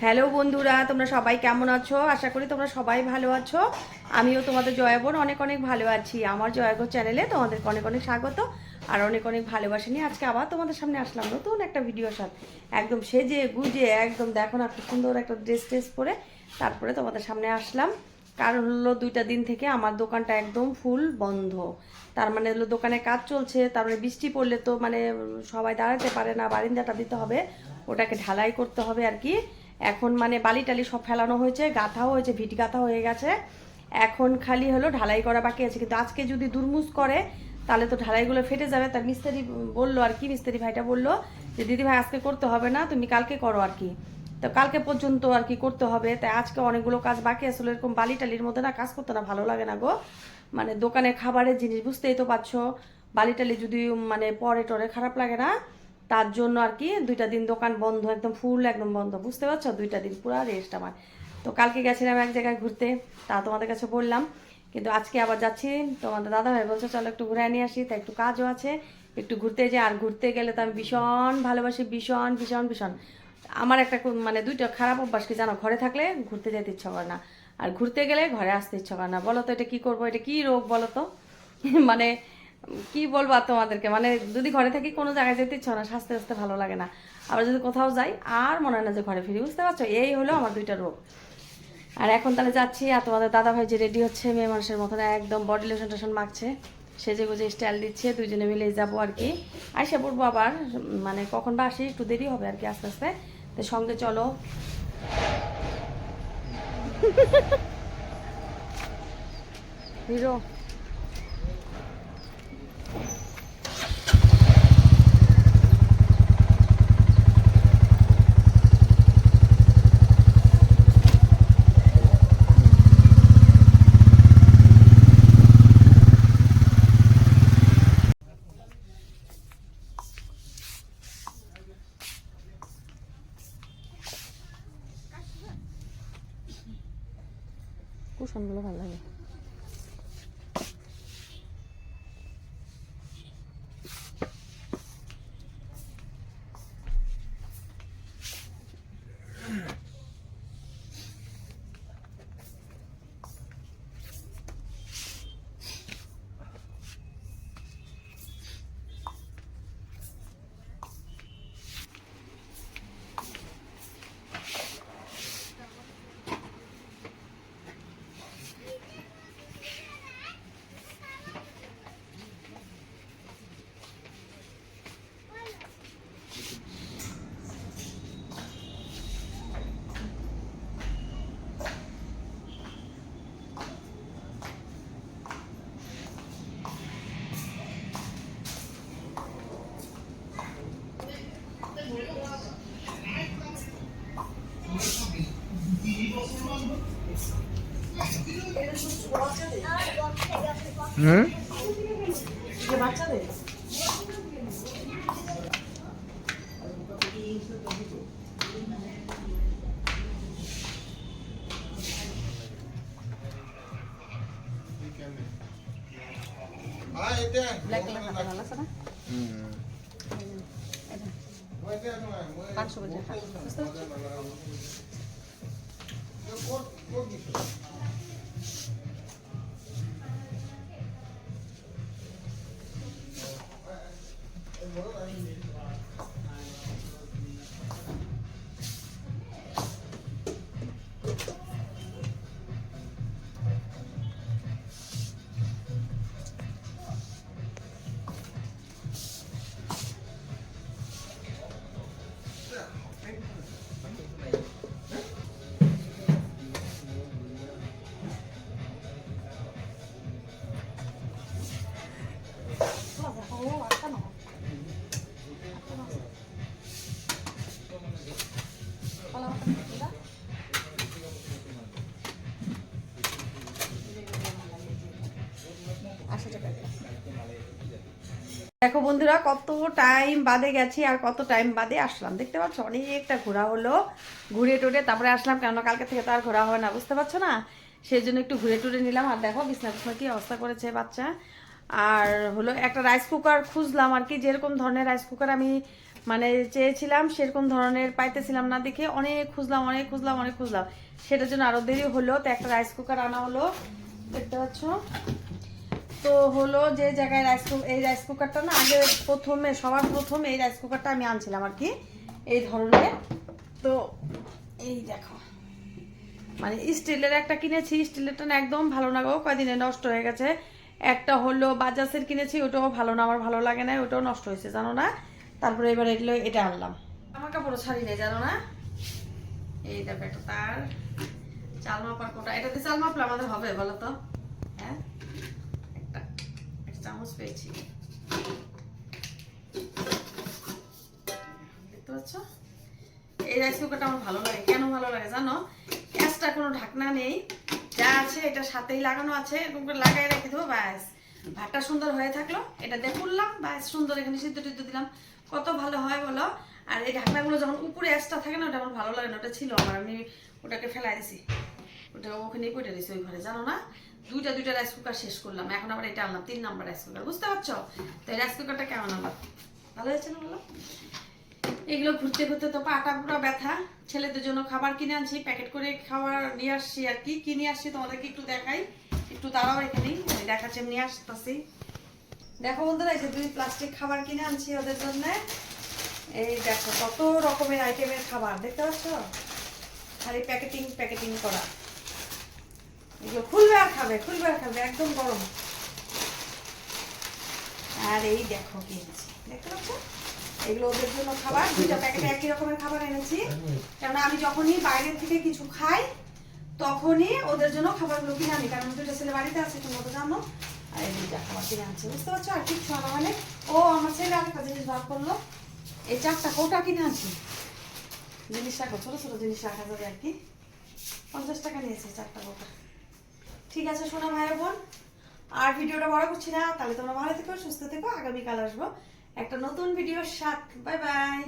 Hello বন্ধুরা, তোমরা সবাই কেমন আছো? আশা করি তোমরা সবাই ভালো আছো। আমিও তোমাদের জয়াবোন অনেক অনেক ভালো আছি। আমার জয়াগো চ্যানেলে তোমাদেরকে অনেক অনেক স্বাগত আর অনেক অনেক ভালোবাসা নিয়ে আজকে আবার তোমাদের সামনে আসলাম নতুন একটা ভিডিওর সাথে। একদম সেজে গুজে একদম দেখো না, খুব সুন্দর একটা ড্রেস পরে তারপরে তোমাদের সামনে আসলাম। কারণ হলো 2টা দিন থেকে আমার দোকানটা একদম ফুল বন্ধ। তার মানে হলো দোকানে কাজ চলছে, তারপরে বৃষ্টি পড়লে তো মানে সবাই দাঁড়াতে পারে না, বারিন্দাটা দিতে হবে, ওটাকে ঢালাই করতে হবে আর কি। এখন মানে বালি টালি সব ফেলানো হয়েছে, গাঁথাও হয়েছে, ভিট গাঁথা হয়ে গেছে। এখন খালি হলো ঢালাই করা বাকি আছে, কিন্তু আজকে যদি দুর্মুজ করে তাহলে তো ঢালাইগুলো ফেটে যাবে। তার মিস্ত্রি বললো আর কি, মিস্ত্রি ভাইটা বললো যে দিদি ভাই আজকে করতে হবে না, তুমি কালকে করো আর কি। তো কালকে পর্যন্ত আর কি করতে হবে। তাই আজকে অনেকগুলো কাজ বাকি আসলে, এরকম বালি টালির মধ্যে না কাজ করতে না ভালো লাগে না গো। মানে দোকানে খাবারের জিনিস বুঝতেই তো পারছো, বালি টালি যদি মানে পরে টরে খারাপ লাগে না। তার জন্য আর কি 2টা দিন দোকান বন্ধ, একদম ফুল একদম বন্ধ, বুঝতে পারছো? 2টা দিন পুরো রেস্ট আমার। তো কালকে গেছিলাম এক জায়গায় ঘুরতে, তা তোমাদের কাছে বললাম। কিন্তু আজকে আবার যাচ্ছি, তোমাদের দাদা ভাই বলছে চলো একটু ঘুরে নিয়ে আসি, তাই একটু কাজও আছে, একটু ঘুরতে যাই। আর ঘুরতে গেলে তো আমি ভীষণ ভালোবাসি, ভীষণ ভীষণ ভীষণ। আমার একটা মানে 2টা খারাপ অভ্যাস কি জানো, ঘরে থাকলে ঘুরতে যেতে ইচ্ছা করে না, আর ঘুরতে গেলে ঘরে আসতে ইচ্ছা করে না। বলো তো এটা কি করবো, এটা কি রোগ বলো তো? মানে কি বলবো আর তোমাদেরকে, মানে যদি ঘরে থাকি কোনো জায়গায় যেতে ইচ্ছা না, স্বাস্থ্য স্বাস্থ্য ভালো লাগে না। আবার যদি কোথাও যাই আর মনে হয় না যে ঘরে ফিরি, বুঝতে পারছো? এই হলো আমার 2টা রোগ। আর এখন তাহলে যাচ্ছি, আর তোমাদের দাদা ভাই যে রেডি হচ্ছে মেয়ে মানুষের মতন, একদম বডি লোশন টোশন মাখছে, সেজে গুজে স্টাইল দিচ্ছে, দুজনে মিলে যাবো আর কি। আইসা পড়বো আবার, মানে কখন বা আসি, একটু দেরি হবে আর কি আস্তে আস্তে। তো সঙ্গে চলো। হিরো কুশনগুলো ভালো লাগে। বাচ্চাদের ব্ল্যাক কালার হাতে ভালো আছে না? 500 করে টাকা, বুঝতে পারছো? দেখো বন্ধুরা, কত টাইম বাদে গেছি আর কত টাইম বাদে আসলাম, দেখতে পাচ্ছ? অনেকটা ঘোরা হলো, ঘুরে টুরে তারপরে আসলাম, কেন কালকে থেকে তো আর ঘোরা হয় না, বুঝতে পারছো না? সেই জন্য একটু ঘুরে টুরে নিলাম। আর দেখো বিছনা বিছনা কি অবস্থা করেছে বাচ্চা। আর হলো একটা রাইস কুকার খুঁজলাম আর কি, যেরকম ধরনের রাইস কুকার আমি মানে চেয়েছিলাম সেরকম ধরনের পাইতেছিলাম না দেখে অনেক খুঁজলাম সেটার জন্য আরো দেরি হলো। তো একটা রাইস কুকার আনা হলো, দেখতে পাচ্ছ। তো হলো যে জায়গায় এই রাইস কুকারটা না আগে সবার প্রথমে এই রাইস কুকারটা আমি আনছিলাম আর কি, এই ধরনের। তো এই দেখো, মানে স্টিলের একটা কিনেছি, স্টিলেরটা না একদম ভালো না গো, কয়দিনে নষ্ট হয়ে গেছে। একটা হলো বাজাজের কিনেছি, ওটাও ভালো না, আমার ভালো লাগে না, ওটাও নষ্ট হয়েছে জানো না। তারপরে এবার এগুলো এটা আনলাম, আমার কাপড়ও ছাড়ি নেই জানো না। এই দেখো একটা তার, চাল মাপার কোটা, এটাতে চাল মাপলে আমাদের হবে বলো তো? হ্যাঁ, একটা চামচ পেয়েছি, দেখতে পাচ্ছ। এই রাইস কুকারটা আমার ভালো লাগে, কেন ভালো লাগে জানো? গ্যাসটা কোনো ঢাকনা নেই, যা আছে এটা সাথেই লাগানো আছে, এরকম করে লাগাই রেখে দেবো, ব্যাস ভাতটা সুন্দর হয়ে থাকলো, এটা দিয়ে করলাম, ব্যাস সুন্দর এখানে সিদ্ধ টিদ্ধ দিলাম, কত ভালো হয় বলো। আর এই ঢাকনাগুলো যখন উপরে এক্সট্রা থাকে না, ওটা আমার ভালো লাগে না, ওটা ছিল আমার, আমি ওটাকে ফেলাই দিছি, ওটা ওখানেই পড়ে দিছি ওই ঘরে জানো না। দুইটা রাইস কুকার শেষ করলাম, এখন আবার এটা আনলাম 3 নম্বর রাইস কুকার, বুঝতে পারছো? তো এই রাইস কুকারটা কেমন আনলাম, ভালো হয়েছে না বলো? এগুলো ঘুরতে ঘুরতে তো পাটা পুরো ব্যথা। ছেলেদের জন্য খাবার কিনে আনছি, প্যাকেট করে খাবার নিয়ে আসছি আর কি নিয়ে আসছি তোমাদেরকে একটু দেখাই, একটু দাঁড়াও এখানেই দেখাচ্ছি, নিয়ে আসতেছি। দেখো বন্ধুরা, এই যে 2 প্লাস্টিক খাবার কিনে আনছি ওদের জন্য। এই দেখো কত রকমের আইটেমের খাবার, দেখতে পাচ্ছ, খালি প্যাকেটিং করা। এগুলো খুলবে আর খাবে একদম গরম। আর এই দেখো কিনেছি, দেখতে পাচ্ছ, এগুলো ওদের জন্য খাবার, 2টা প্যাকেটে একই রকমের খাবার এনেছি, কারণ আমি যখনই বাইরের থেকে কিছু খাই তখনই ওদের জন্য খাবারগুলো কিনে আনি, কারণ 2টা ছেলে বাড়িতে আছে তুমি তো জানো। আর এই 2টা খাবার কিনে আনছি, বুঝতে পারছো। আর কিছু আনা মানে ও আমার ছেলে আরেকটা জিনিস বার করলো, এই 4টা কৌটা কিনে আনছি, জিনিস রাখো, ছোট ছোট জিনিস রাখা যাবে আর কি। 50 টাকা নিয়েছি 4টা কৌটা। ঠিক আছে সোনা ভাই বোন, আর ভিডিওটা বড় করছি না, তাহলে তোমরা ভালো থেকো, সুস্থ থেকো, আগামীকাল আসবো একটা নতুন ভিডিওর সাথে। Bye bye.